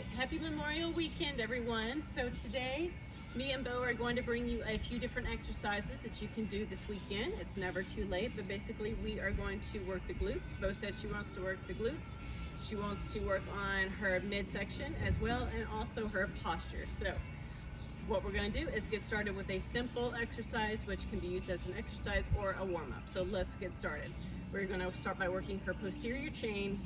right, happy Memorial Weekend, everyone. So today, me and Bo are going to bring you a few different exercises that you can do this weekend. It's never too late, but basically we are going to work the glutes. Bo said she wants to work the glutes. She wants to work on her midsection as well, and also her posture. So what we're going to do is get started with a simple exercise, which can be used as an exercise or a warm-up. So let's get started. We're going to start by working her posterior chain,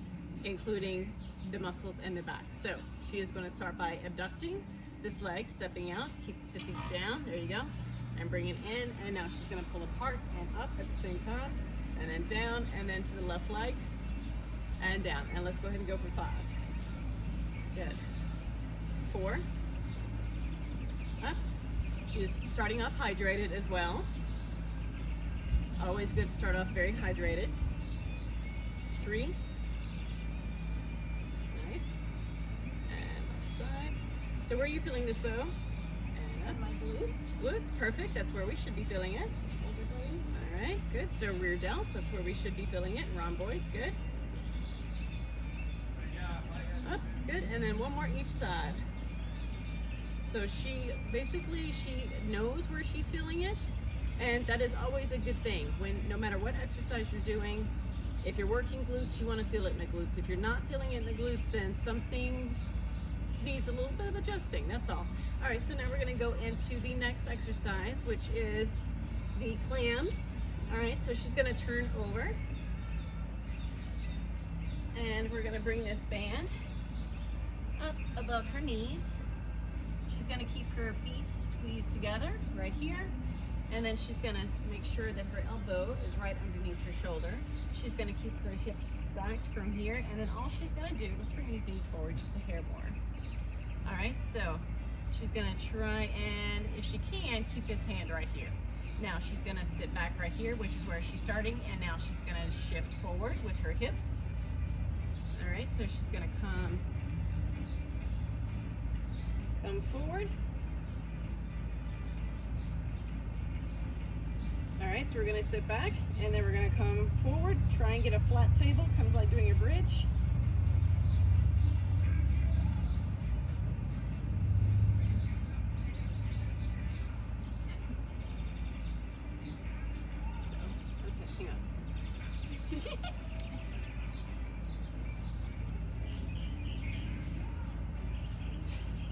including the muscles in the back. So she is going to start by abducting this leg, stepping out, keep the feet down, there you go, and bring it in, and now she's going to pull apart and up at the same time, and then down, and then to the left leg, and down. And let's go ahead and go for 5. Good. 4. Up. She's starting off hydrated as well. Always good to start off very hydrated. 3. So where are you feeling this, Bo? And up. My glutes. Glutes, perfect. That's where we should be feeling it. Shoulder blades. All right, good. So rear delts, that's where we should be feeling it. Rhomboids, good. Up, good. And then one more each side. So she knows where she's feeling it, and that is always a good thing. When no matter what exercise you're doing, if you're working glutes, you want to feel it in the glutes. If you're not feeling it in the glutes, then something's needs a little bit of adjusting, that's all. All right, so now we're going to go into the next exercise, which is the clams. All right, so she's going to turn over, and we're going to bring this band up above her knees. She's going to keep her feet squeezed together right here, and then she's going to make sure that her elbow is right underneath her shoulder. She's going to keep her hips stacked from here, and then all she's going to do is bring these knees forward just a hair more. All right, so she's gonna try and, if she can, keep this hand right here. Now she's gonna sit back right here, which is where she's starting, and now she's gonna shift forward with her hips. All right, so she's gonna come forward. All right, so we're gonna sit back, and then we're gonna come forward, try and get a flat table, kind of like doing a bridge.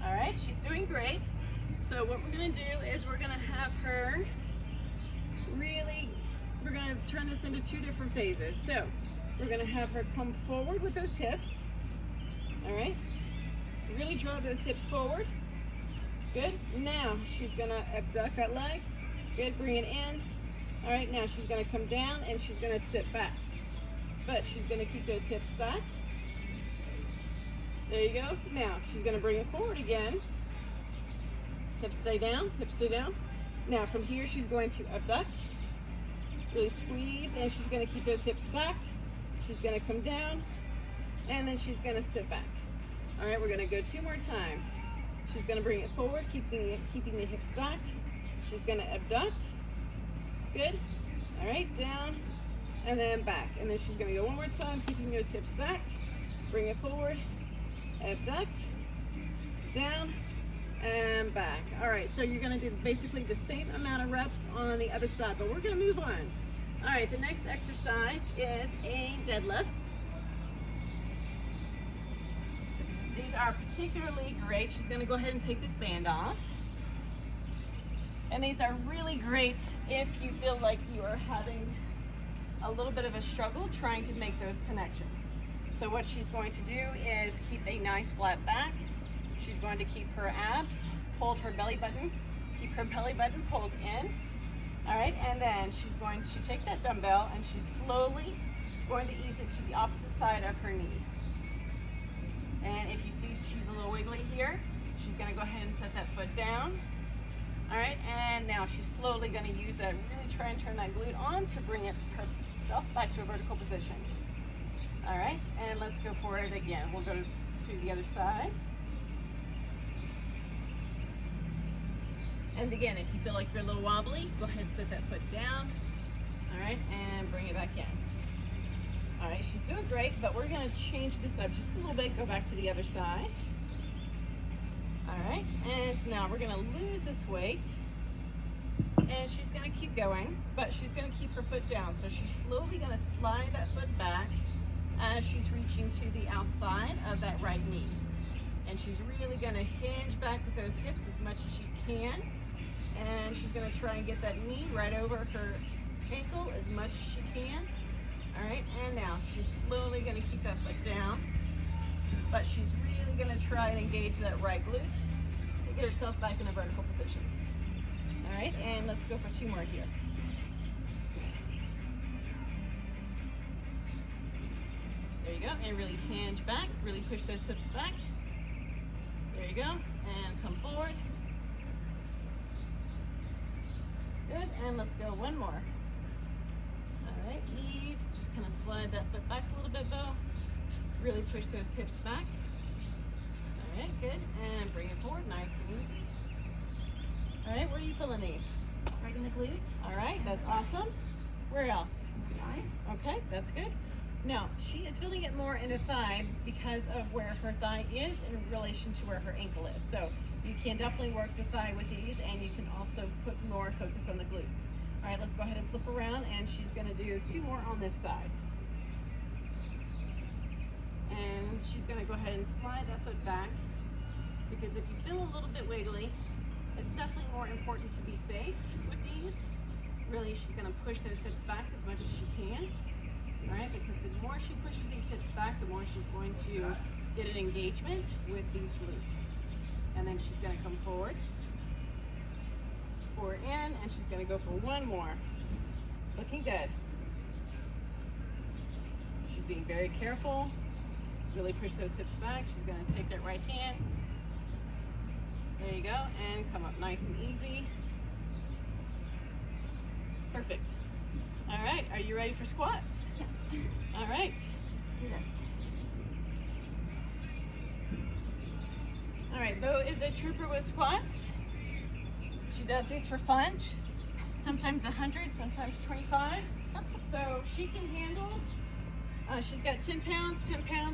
All right, she's doing great. So what we're gonna do is we're gonna have her we're gonna turn this into 2 different phases. So we're gonna have her come forward with those hips. All right, really draw those hips forward. Good. Now she's gonna abduct that leg. Good, bring it in. All right, now she's gonna come down and she's gonna sit back. But she's gonna keep those hips stacked. There you go. Now she's gonna bring it forward again. Hips stay down, hips stay down. Now from here she's going to abduct, really squeeze, and she's gonna keep those hips stacked. She's gonna come down, and then she's gonna sit back. All right, we're gonna go 2 more times. She's gonna bring it forward, keeping the hips stacked. She's gonna abduct. Good. All right, down, and then back. And then she's gonna go 1 more time, keeping those hips stacked. Bring it forward, abduct, down, and back. All right, so you're gonna do basically the same amount of reps on the other side, but we're gonna move on. All right, the next exercise is a deadlift. These are particularly great. She's gonna go ahead and take this band off. And these are really great if you feel like you are having a little bit of a struggle trying to make those connections. So what she's going to do is keep a nice flat back. She's going to keep her abs, hold her belly button, keep her belly button pulled in. All right, and then she's going to take that dumbbell and she's slowly going to ease it to the opposite side of her knee. And if you see she's a little wiggly here, she's gonna go ahead and set that foot down. All right, and now she's slowly gonna use that, really try and turn that glute on to bring herself back to a vertical position. All right, and let's go for it again. We'll go to the other side. And again, if you feel like you're a little wobbly, go ahead and set that foot down. All right, and bring it back in. All right, she's doing great, but we're gonna change this up just a little bit, go back to the other side. All right, and now we're gonna lose this weight. And she's gonna keep going, but she's gonna keep her foot down. So she's slowly gonna slide that foot back as she's reaching to the outside of that right knee. And she's really gonna hinge back with those hips as much as she can. And she's gonna try and get that knee right over her ankle as much as she can. All right, and now she's slowly gonna keep that foot down, but she's really gonna try and engage that right glute to get herself back in a vertical position. All right, and let's go for 2 more here. There you go, and really hinge back, really push those hips back. There you go, and come forward. Good, and let's go 1 more. All right, ease, just kind of slide that foot back a little bit, Bo. Really push those hips back. All right, good, and bring it forward, nice and easy. All right, where are you feeling these? Right in the glute. All right, that's awesome. Where else? Thigh. Okay, that's good. Now, she is feeling it more in the thigh because of where her thigh is in relation to where her ankle is. So you can definitely work the thigh with these, and you can also put more focus on the glutes. All right, let's go ahead and flip around, and she's gonna do 2 more on this side. And she's gonna go ahead and slide that foot back, because if you feel a little bit wiggly, it's definitely more important to be safe with these. Really, she's gonna push those hips back as much as she can. All right, because the more she pushes these hips back, the more she's going to get an engagement with these glutes. And then she's gonna come forward in, and she's gonna go for 1 more. Looking good. She's being very careful. Really push those hips back. She's gonna take that right hand. There you go, and come up nice and easy. Perfect. All right, are you ready for squats? Yes. All right. Let's do this. All right, Bo is a trooper with squats. She does these for fun. Sometimes 100, sometimes 25. So she can handle, she's got 10 pounds,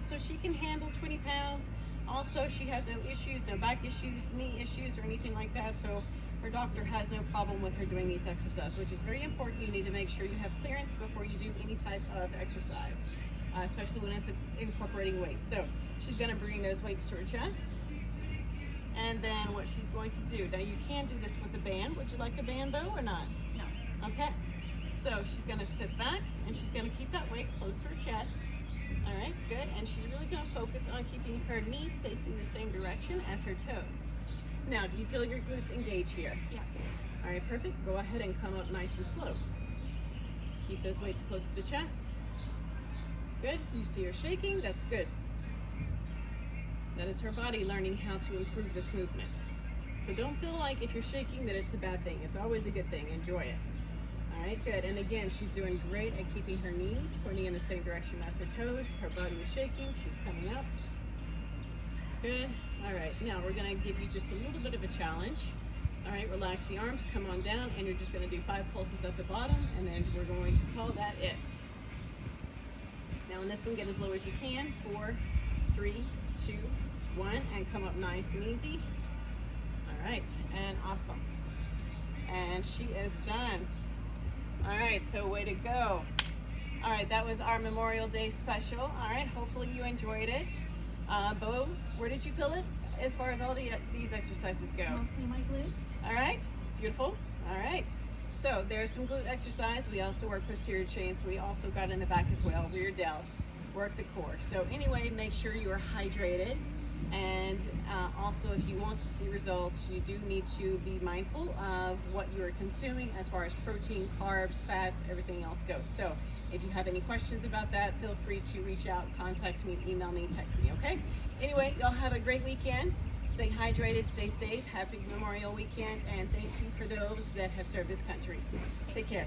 so she can handle 20 pounds. Also, she has no issues, no back issues, knee issues, or anything like that. So her doctor has no problem with her doing these exercises, which is very important. You need to make sure you have clearance before you do any type of exercise, especially when it's incorporating weights. So she's gonna bring those weights to her chest. And then what she's going to do, now you can do this with a band. Would you like a band, Bo, or not? No. Okay. So she's gonna sit back, and she's gonna keep that weight close to her chest. All right, good. And she's really gonna focus on keeping her knee facing the same direction as her toe. Now, do you feel your glutes engage here? Yes. All right, perfect. Go ahead and come up nice and slow. Keep those weights close to the chest. Good. You see her shaking. That's good. That is her body learning how to improve this movement. So don't feel like if you're shaking that it's a bad thing. It's always a good thing. Enjoy it. All right, good. And again, she's doing great at keeping her knees pointing in the same direction as her toes. Her body is shaking. She's coming up. Good. All right, now we're gonna give you just a little bit of a challenge. All right, relax the arms, come on down, and you're just gonna do 5 pulses at the bottom, and then we're going to call that it. Now in this one, get as low as you can. 4, 3, 2, 1, and come up nice and easy. All right, and awesome. And she is done. All right, so way to go. All right, that was our Memorial Day special. All right, hopefully you enjoyed it. Bo, where did you feel it as far as all these exercises go? Mostly my glutes. All right, beautiful. All right, so there's some glute exercise. We also work posterior chains. We also got in the back as well, rear delts, work the core. So anyway, make sure you are hydrated. And also, if you want to see results, you do need to be mindful of what you are consuming as far as protein, carbs, fats, everything else goes. So if you have any questions about that, feel free to reach out, contact me, email me, text me, okay? Anyway, y'all have a great weekend. Stay hydrated, stay safe. Happy Memorial Weekend, and thank you for those that have served this country. Take care.